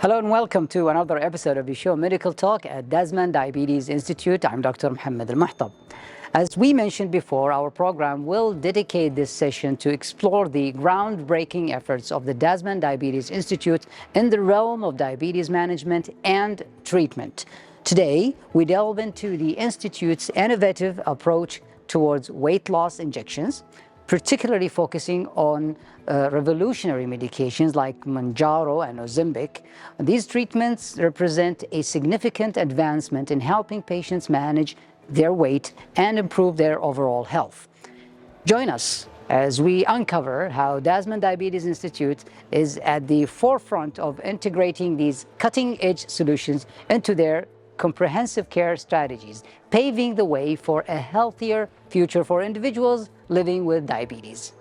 Hello and welcome to another episode of the show Medical Talk at Dasman Diabetes Institute. I'm Dr. Mohammed Al-Muhtab. As we mentioned before, our program will dedicate this session to explore the groundbreaking efforts of the Dasman Diabetes Institute in the realm of diabetes management and treatment. Today, we delve into the Institute's innovative approach towards weight loss injections, particularly focusing on revolutionary medications like Mounjaro and Ozempic. These treatments represent a significant advancement in helping patients manage their weight and improve their overall health. Join us as we uncover how Dasman Diabetes Institute is at the forefront of integrating these cutting-edge solutions into their comprehensive care strategies, paving the way for a healthier future for individuals living with diabetes.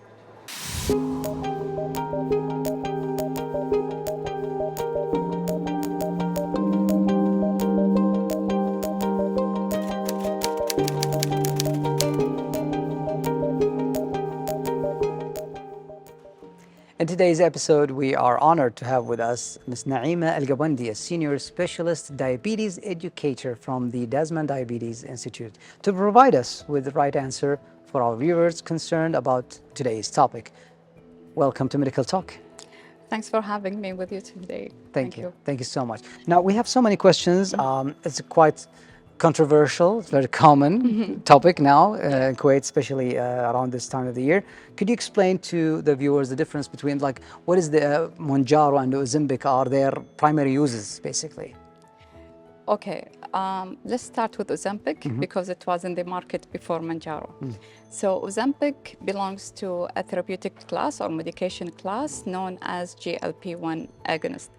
In today's episode, we are honored to have with us Ms. Naeema Qabandi, a senior specialist diabetes educator from the Dasman Diabetes Institute, to provide us with the right answer for our viewers concerned about today's topic. Welcome to Medical Talk. Thanks for having me with you today. Thank you. Thank you so much. Now, we have so many questions. It's quite controversial, it's a very common topic now in Kuwait, especially around this time of the year. Could you explain to the viewers the difference between, like, what is the Mounjaro and Ozempic are their primary uses, basically? Okay, let's start with Ozempic because it was in the market before Mounjaro. So Ozempic belongs to a therapeutic class or medication class known as GLP-1 agonist.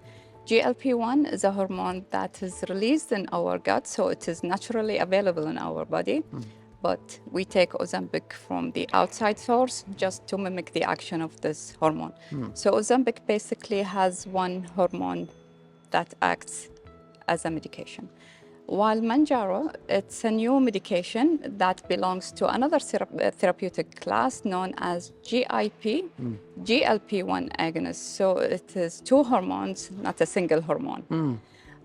GLP-1 is a hormone that is released in our gut, so it is naturally available in our body. But we take Ozempic from the outside source just to mimic the action of this hormone. So Ozempic basically has one hormone that acts as a medication. While Mounjaro, it's a new medication that belongs to another therapeutic class known as GIP, GLP-1 agonist. So it is two hormones, not a single hormone.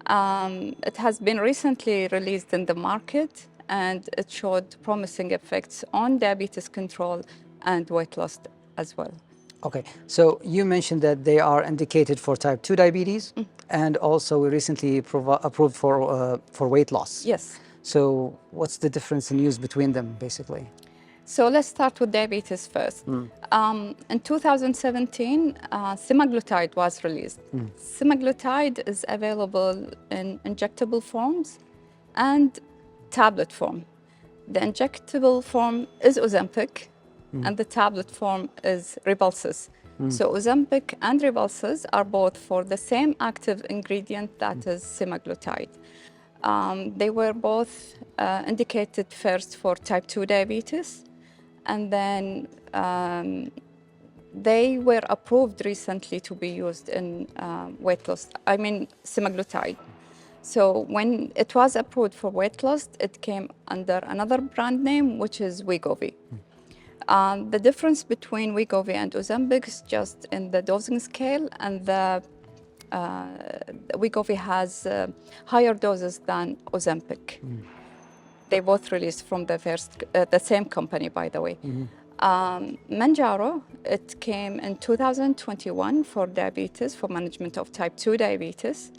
It has been recently released in the market, and it showed promising effects on diabetes control and weight loss as well. Okay, so you mentioned that they are indicated for type 2 diabetes, and also we recently approved for weight loss. Yes. So what's the difference in use between them, basically? So let's start with diabetes first. In 2017, semaglutide was released. Semaglutide is available in injectable forms and tablet form. The injectable form is Ozempic, and the tablet form is Rybelsus. So Ozempic and Rybelsus are both for the same active ingredient that is semaglutide. They were both indicated first for type 2 diabetes, and then they were approved recently to be used in weight loss, semaglutide. So when it was approved for weight loss, it came under another brand name, which is Wegovy. The difference between Wegovy and Ozempic is just in the dosing scale, and the Wegovy has higher doses than Ozempic. They both released from the same company, by the way. Mounjaro, it came in 2021 for diabetes, for management of type 2 diabetes.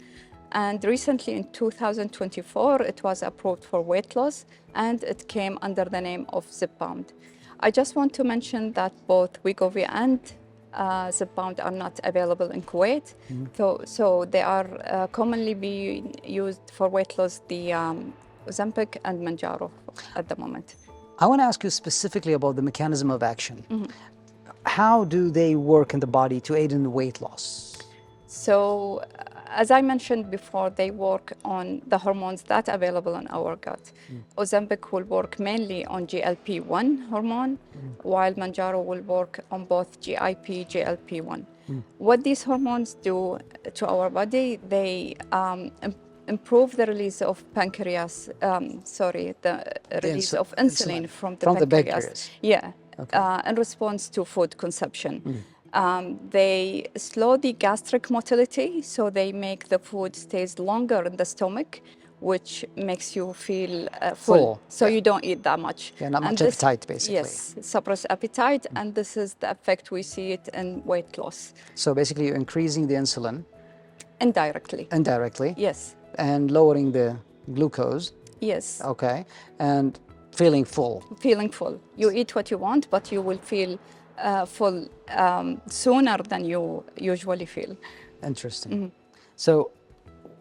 And recently in 2024, it was approved for weight loss, and it came under the name of Zepbound. I just want to mention that both Wegovy and Zepbound are not available in Kuwait. So they are commonly being used for weight loss, the Ozempic and Manjaro at the moment. I want to ask you specifically about the mechanism of action. How do they work in the body to aid in the weight loss? So, as I mentioned before, they work on the hormones that are available in our gut. Ozempic will work mainly on GLP-1 hormone, while Manjaro will work on both GIP, GLP-1. What these hormones do to our body, they improve the release of pancreas, the release of insulin from the pancreas. Yeah, in response to food consumption. They slow the gastric motility, so they make the food stays longer in the stomach, which makes you feel full. So you don't eat that much. Yeah, not much appetite, basically. Yes, suppress appetite, and this is the effect we see it in weight loss. So basically you're increasing the insulin. Indirectly. Indirectly. Yes. And lowering the glucose. Yes. Okay. And feeling full. Feeling full. You eat what you want, but you will feel full sooner than you usually feel. Interesting. So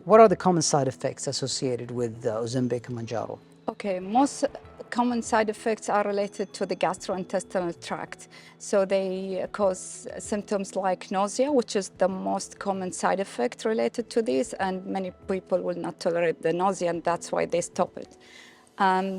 what are the common side effects associated with Ozempic and Manjaro? Okay, most common side effects are related to the gastrointestinal tract. So they cause symptoms like nausea, which is the most common side effect related to this, and many people will not tolerate the nausea, and that's why they stop it.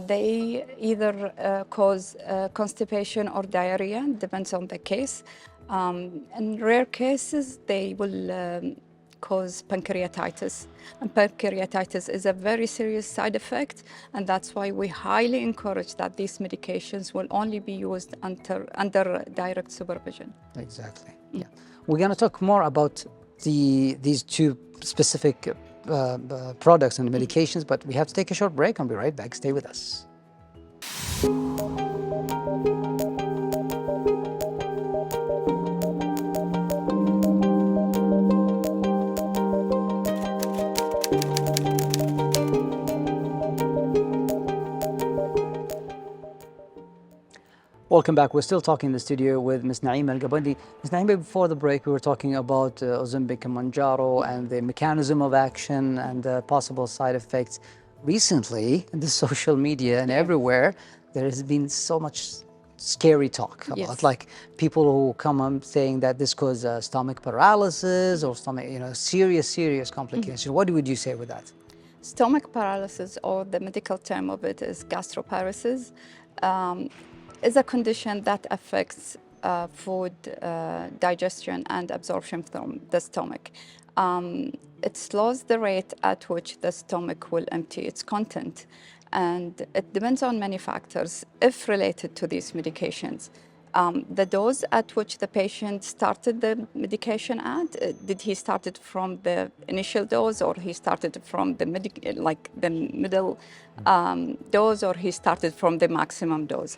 They either cause constipation or diarrhea, depends on the case. In rare cases, they will cause pancreatitis. And pancreatitis is a very serious side effect, and that's why we highly encourage that these medications will only be used under direct supervision. Exactly. Yeah. We're going to talk more about these two specific products and medications, but we have to take a short break. I'll be right back. Stay with us. Welcome back. We're still talking in the studio with Ms. Naeema Qabandi. Ms. Naeema, before the break, we were talking about Ozempic and Manjaro and the mechanism of action and the possible side effects. Recently, in the social media and everywhere, there has been so much scary talk about like people who come up saying that this causes stomach paralysis or stomach, serious complications. What would you say with that? Stomach paralysis, or the medical term of it is gastroparesis, is a condition that affects food digestion and absorption from the stomach. It slows the rate at which the stomach will empty its content, and it depends on many factors if related to these medications. The dose at which the patient started the medication at, did he start it from the initial dose, or he started from the middle dose, or he started from the maximum dose?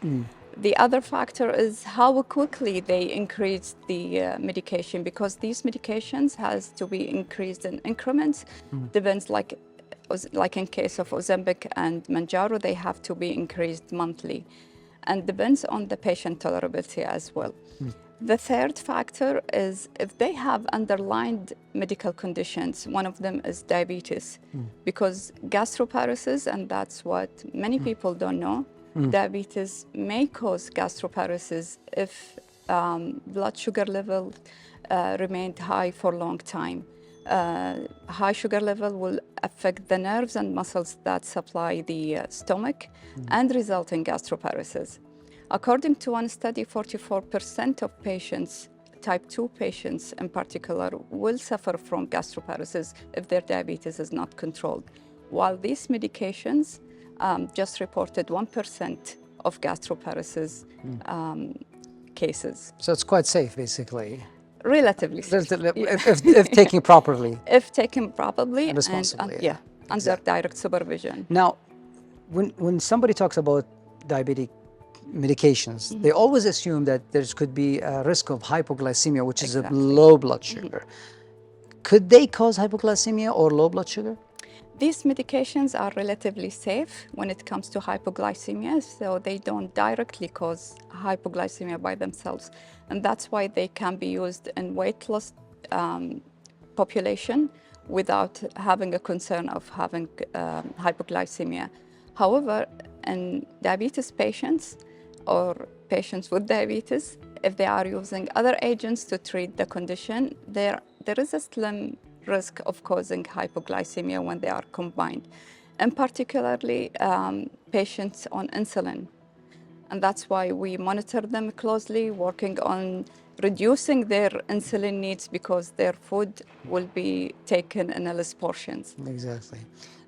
The other factor is how quickly they increase the medication, because these medications has to be increased in increments. Depends, like in case of Ozempic and Manjaro, they have to be increased monthly, and depends on the patient tolerability as well. The third factor is if they have underlying medical conditions. One of them is diabetes, because gastroparesis, and that's what many people don't know, diabetes may cause gastroparesis if blood sugar level remained high for a long time. High sugar level will affect the nerves and muscles that supply the stomach and result in gastroparesis. According to one study, 44% of patients, type 2 patients in particular, will suffer from gastroparesis if their diabetes is not controlled. While these medications just reported 1% of gastroparesis cases. So it's quite safe, basically. Relatively safe. If taken properly. If taken properly and responsibly. And under direct supervision. Now, when somebody talks about diabetic medications, they always assume that there could be a risk of hypoglycemia, which is a low blood sugar. Could they cause hypoglycemia or low blood sugar? These medications are relatively safe when it comes to hypoglycemia, so they don't directly cause hypoglycemia by themselves. And that's why they can be used in weight loss population without having a concern of having hypoglycemia. However, in diabetes patients or patients with diabetes, if they are using other agents to treat the condition, there is a slim risk of causing hypoglycemia when they are combined, and particularly patients on insulin. And that's why we monitor them closely, working on reducing their insulin needs because their food will be taken in less portions. Exactly.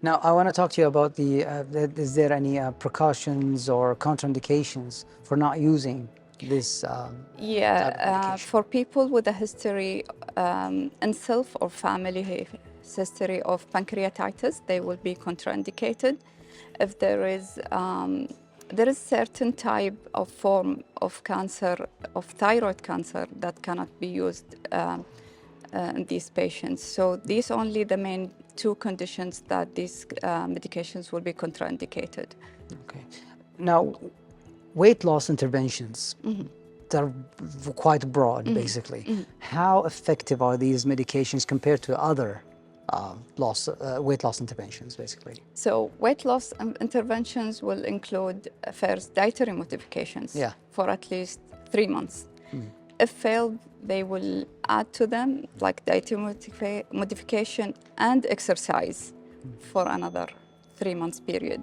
Now, I want to talk to you about is there any precautions or contraindications for not using this type of medication? For people with a history in self or family history of pancreatitis, they will be contraindicated. If there is certain type of form of cancer, of thyroid cancer, that cannot be used in these patients. So these only the main two conditions that these medications will be contraindicated. Okay. Now, weight loss interventions, they're quite broad, basically. How effective are these medications compared to other weight loss interventions, basically? So weight loss interventions will include first dietary modifications for at least 3 months. If failed, they will add to them like dietary modification and exercise for another 3 months period.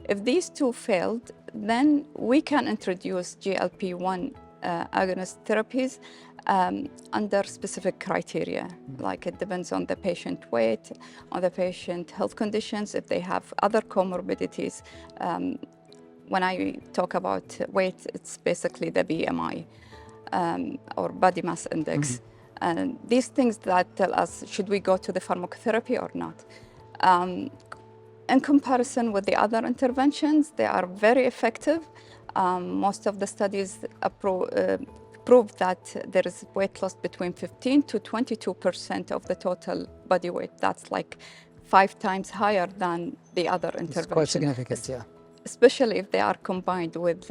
If these two failed, then we can introduce GLP-1 agonist therapies under specific criteria. Like it depends on the patient weight, on the patient health conditions, if they have other comorbidities. When I talk about weight, it's basically the BMI or body mass index. And these things that tell us, should we go to the pharmacotherapy or not? In comparison with the other interventions, they are very effective. Most of the studies prove that there is weight loss between 15 to 22% of the total body weight. That's like 5 times higher than the other interventions. It's quite significant, yeah. Especially if they are combined with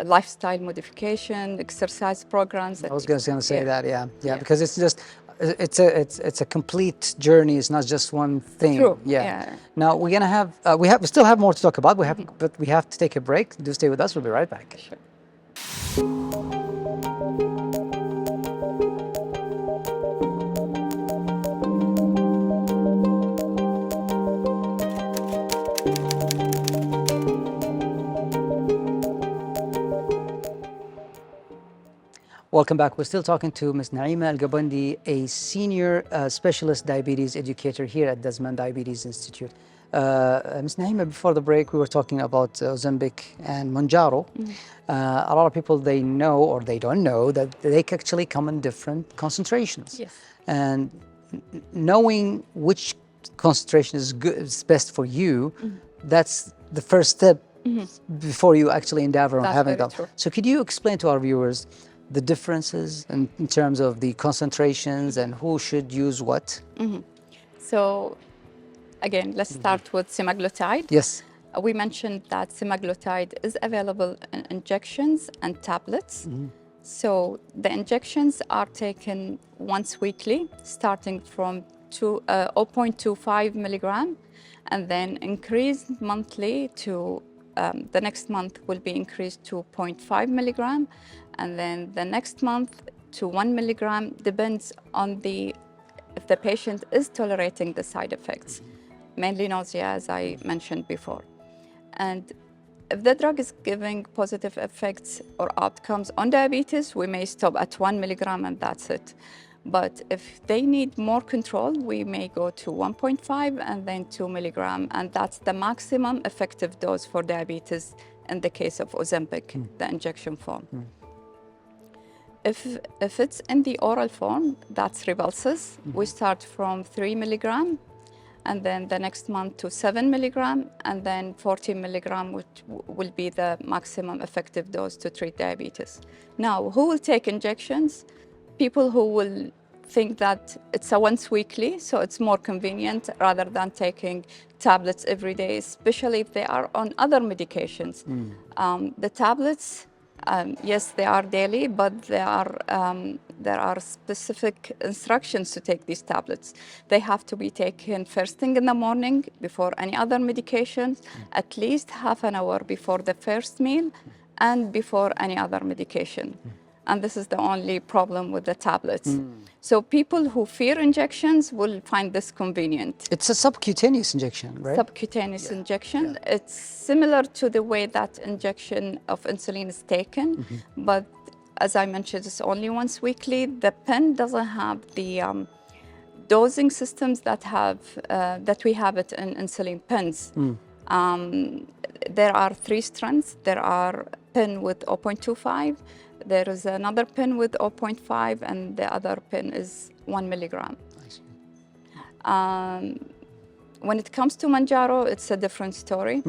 lifestyle modification, exercise programs. I was going to say that, yeah, because it's just it's a complete journey. It's not just one thing. True. Yeah. Now we're gonna have we still have more to talk about. But we have to take a break. Do stay with us. We'll be right back. Sure. Welcome back. We're still talking to Ms. Naeema Qabandi, a senior specialist diabetes educator here at Desmond Diabetes Institute. Ms. Naeema, before the break, we were talking about Ozempic and Mounjaro. A lot of people, they know or they don't know that they actually come in different concentrations. Yes. And knowing which concentration is best for you, that's the first step before you actually endeavor on having them. True. So could you explain to our viewers the differences in terms of the concentrations and who should use what? So again, let's start with semaglutide. Yes. We mentioned that semaglutide is available in injections and tablets. So the injections are taken once weekly, starting from 0.25 milligram, and then increased monthly to the next month will be increased to 0.5 milligram, and then the next month to 1 milligram, depends on if the patient is tolerating the side effects, mainly nausea, as I mentioned before. And if the drug is giving positive effects or outcomes on diabetes, we may stop at 1 milligram and that's it. But if they need more control, we may go to 1.5 and then 2 milligram, and that's the maximum effective dose for diabetes in the case of Ozempic, the injection form. If it's in the oral form, that's Rybelsus. We start from 3 milligram, and then the next month to 7 milligram, and then 14 milligram, which will be the maximum effective dose to treat diabetes. Now, who will take injections? People who will think that it's a once weekly, so it's more convenient rather than taking tablets every day, especially if they are on other medications. The tablets, yes, they are daily, but there are specific instructions to take these tablets. They have to be taken first thing in the morning before any other medications, at least half an hour before the first meal, and before any other medication. And this is the only problem with the tablets. So people who fear injections will find this convenient. It's a subcutaneous injection, right? Subcutaneous injection. It's similar to the way that injection of insulin is taken, but as I mentioned, it's only once weekly. The pen doesn't have the dosing systems that we have it in insulin pens. There are 3 strengths. There are pen with 0.25. There is another pen with 0.5, and the other pen is 1 milligram. When it comes to Manjaro, it's a different story.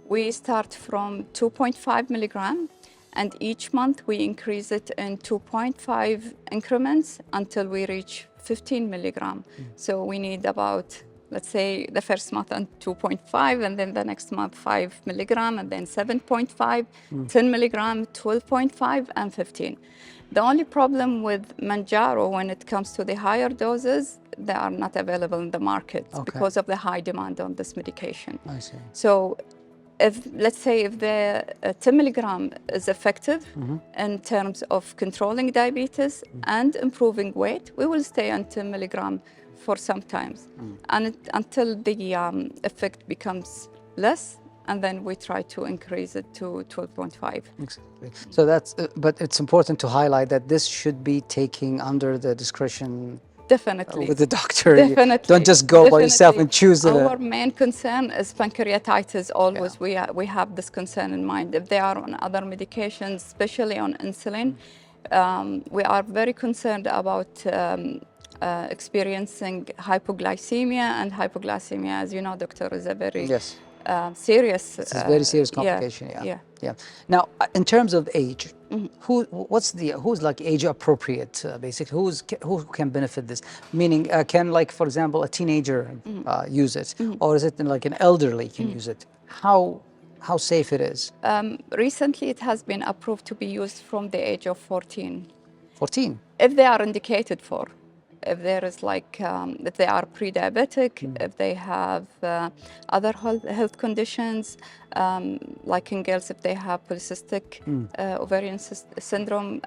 We start from 2.5 milligram, and each month we increase it in 2.5 increments until we reach 15 milligram. So we need about, let's say, the first month on 2.5, and then the next month 5 milligram, and then 7.5, 10 milligram, 12.5, and 15. The only problem with Manjaro when it comes to the higher doses, they are not available in the market because of the high demand on this medication. I see. So let's say if the 10 milligram is effective in terms of controlling diabetes and improving weight, we will stay on 10 milligram for some times, and until the effect becomes less, and then we try to increase it to 12.5. Exactly. So that's, but it's important to highlight that this should be taking under the discretion Definitely. with the doctor. Definitely. Don't just go by yourself and choose Our main concern is pancreatitis always. We have this concern in mind. If they are on other medications, especially on insulin, we are very concerned about experiencing hypoglycemia, and hypoglycemia, as you know, doctor, is a very serious. It's a very serious complication. Yeah. Now, in terms of age, who's like age appropriate? Basically, who can benefit this? Meaning, can, like, for example, a teenager use it, or is it like an elderly can use it? How safe it is? Recently, it has been approved to be used from the age of 14. 14. If they are indicated for. If there is like, if they are pre-diabetic, if they have other health conditions, like in girls, if they have polycystic ovarian syndrome,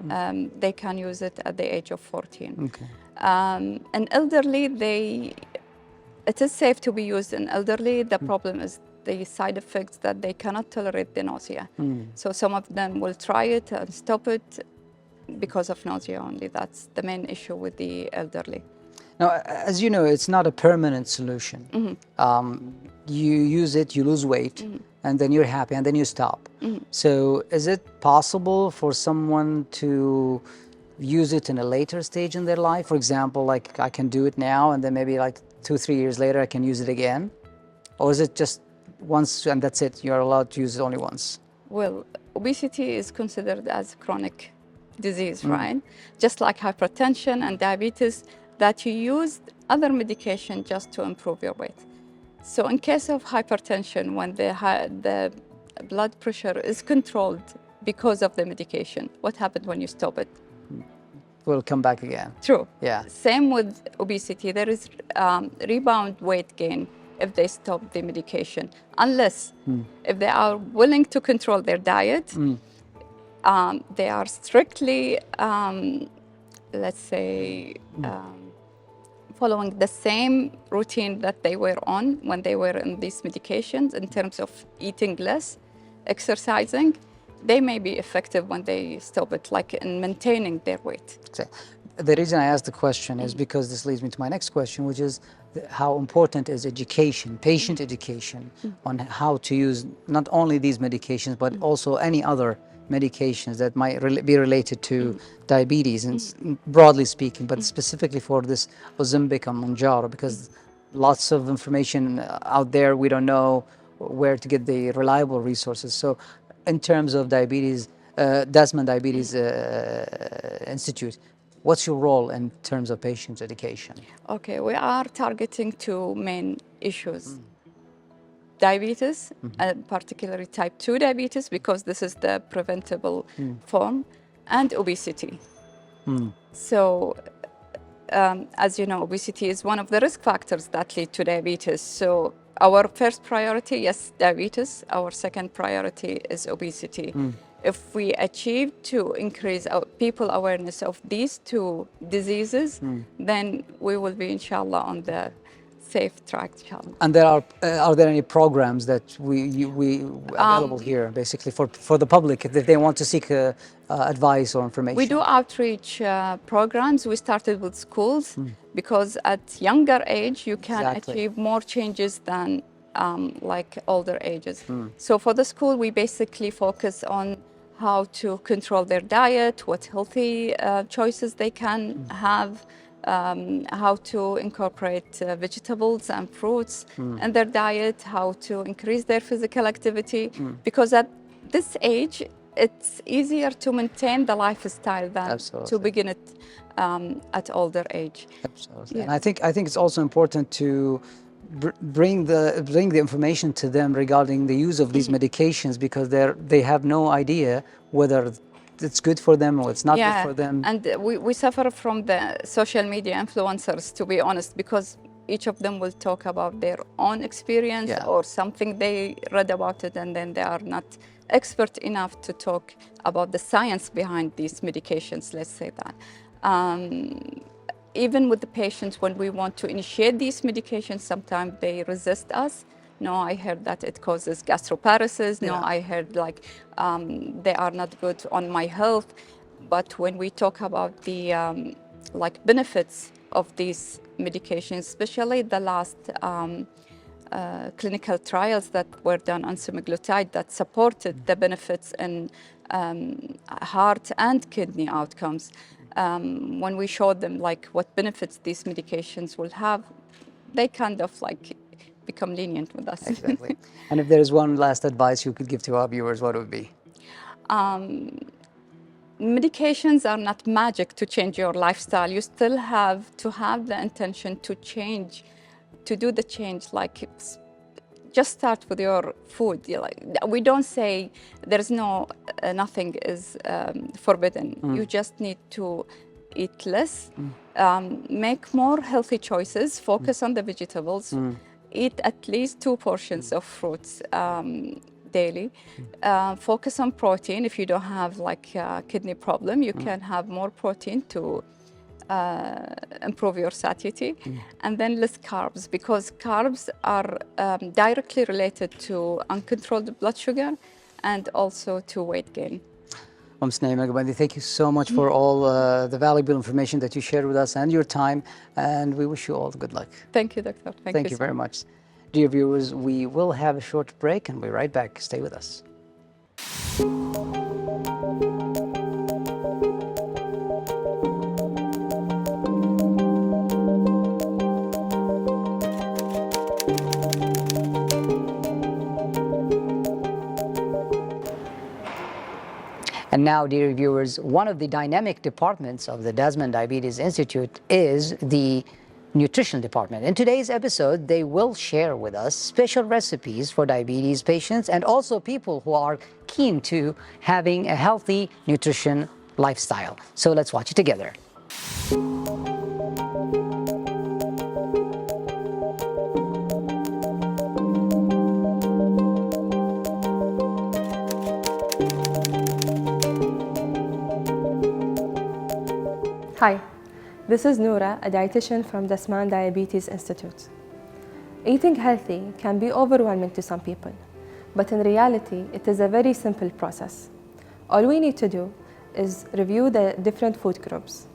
they can use it at the age of 14. And elderly, it is safe to be used in elderly. The problem is the side effects that they cannot tolerate the nausea. So some of them will try it and stop it because of nausea only. That's the main issue with the elderly. Now, as you know, it's not a permanent solution. You use it, you lose weight, and then you're happy, and then you stop. So is it possible for someone to use it in a later stage in their life? For example, like I can do it now, and then maybe like 2-3 years later, I can use it again? Or is it just once and that's it? You're allowed to use it only once? Well, obesity is considered as chronic disease, right? Just like hypertension and diabetes, that you use other medication just to improve your weight. So in case of hypertension, when the blood pressure is controlled because of the medication, what happens when you stop it? Will come back again. True. Yeah. Same with obesity. There is rebound weight gain if they stop the medication, unless if they are willing to control their diet, they are strictly, let's say, following the same routine that they were on when they were in these medications in terms of eating less, exercising, they may be effective when they stop it, like in maintaining their weight. Okay. The reason I asked the question is because this leads me to my next question, which is how important is education, patient education, on how to use not only these medications, but also any other medications that might be related to diabetes, and broadly speaking, but specifically for this Ozempic and Mounjaro, because lots of information out there, we don't know where to get the reliable resources. So in terms of diabetes, Desmond Diabetes Institute, What's your role in terms of patient education? Okay, we are targeting two main issues. Diabetes, particularly type 2 diabetes, because this is the preventable form, and obesity. So, as you know, obesity is one of the risk factors that lead to diabetes. So our first priority, yes, diabetes. Our second priority is obesity. If we achieve to increase our people awareness of these two diseases, then we will be, inshallah, on the safe track, inshallah. And are there any programs that we available here, basically for the public if they want to seek advice or information? We do outreach programs. We started with schools because at younger age you can achieve more changes than like older ages. So for the school, we basically focus on how to control their diet, what healthy choices they can have, how to incorporate vegetables and fruits in their diet, how to increase their physical activity, because at this age, it's easier to maintain the lifestyle than to begin it at older age. Absolutely. Yeah. And I think it's also important to bring the information to them regarding the use of these medications, because they have no idea whether it's good for them or it's not good for them. And we suffer from the social media influencers, to be honest, because each of them will talk about their own experience or something they read about it, and then they are not expert enough to talk about the science behind these medications, let's say that. Even with the patients, when we want to initiate these medications, sometimes they resist us. No, I heard that it causes gastroparesis. No, I heard like they are not good on my health. But when we talk about the like benefits of these medications, especially the last clinical trials that were done on semaglutide that supported the benefits in heart and kidney outcomes, when we showed them like what benefits these medications will have, they kind of like become lenient with us. Exactly. And if there is one last advice you could give to our viewers, what would it be? Medications are not magic to change your lifestyle. You still have to have the intention to change, to do the change. Like, just start with your food. We don't say there's nothing is forbidden. You just need to eat less, make more healthy choices, focus on the vegetables, eat at least 2 portions of fruits daily, focus on protein. If you don't have like a kidney problem, you can have more protein to improve your satiety, and then less carbs, because carbs are directly related to uncontrolled blood sugar and also to weight gain. Ms. Naeema Qabandi, thank you so much for all the valuable information that you shared with us and your time, and we wish you all good luck. Thank you, Doctor. Thank you very much. Dear viewers, we will have a short break and we'll be right back. Stay with us. And now, dear viewers, one of the dynamic departments of the Desmond Diabetes Institute is the nutrition department. In today's episode, they will share with us special recipes for diabetes patients and also people who are keen to having a healthy nutrition lifestyle. So let's watch it together. Hi, this is Noura, a dietitian from Desmond Diabetes Institute. Eating healthy can be overwhelming to some people, but in reality, it is a very simple process. All we need to do is review the different food groups.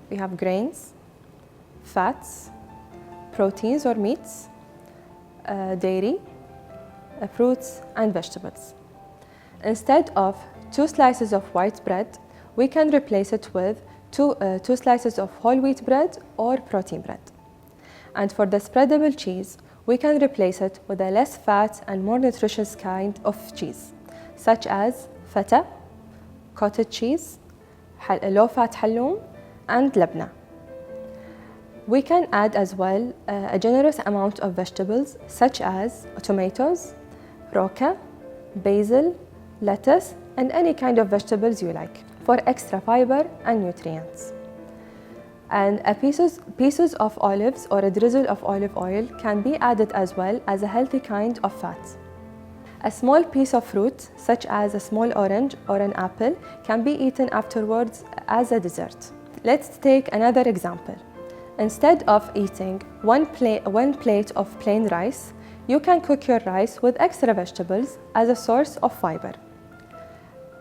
We have grains, fats, proteins or meats, dairy, fruits, and vegetables. Instead of 2 slices of white bread, we can replace it with two slices of whole wheat bread or protein bread. And for the spreadable cheese, we can replace it with a less fat and more nutritious kind of cheese, such as feta, cottage cheese, low-fat halloum, and labna. We can add as well a generous amount of vegetables such as tomatoes, roca, basil, lettuce, and any kind of vegetables you like for extra fiber and nutrients. And pieces of olives or a drizzle of olive oil can be added as well as a healthy kind of fat. A small piece of fruit, such as a small orange or an apple, can be eaten afterwards as a dessert. Let's take another example. Instead of eating one plate of plain rice, you can cook your rice with extra vegetables as a source of fiber.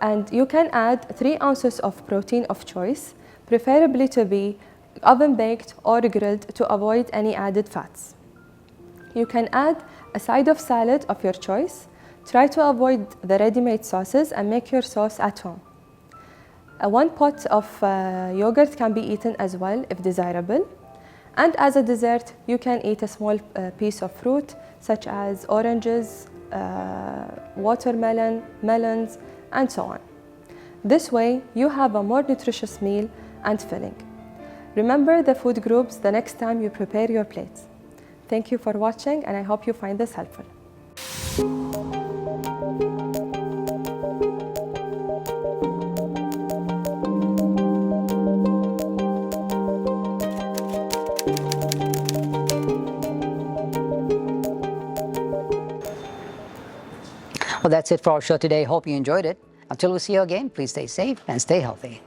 And you can add 3 ounces of protein of choice, preferably to be oven baked or grilled to avoid any added fats. You can add a side of salad of your choice. Try to avoid the ready-made sauces and make your sauce at home. 1 pot of yogurt can be eaten as well if desirable. And as a dessert, you can eat a small piece of fruit such as oranges, watermelon, melons, and so on. This way, you have a more nutritious meal and filling. Remember the food groups the next time you prepare your plates. Thank you for watching, and I hope you find this helpful. Well, that's it for our show today. Hope you enjoyed it. Until we see you again, please stay safe and stay healthy.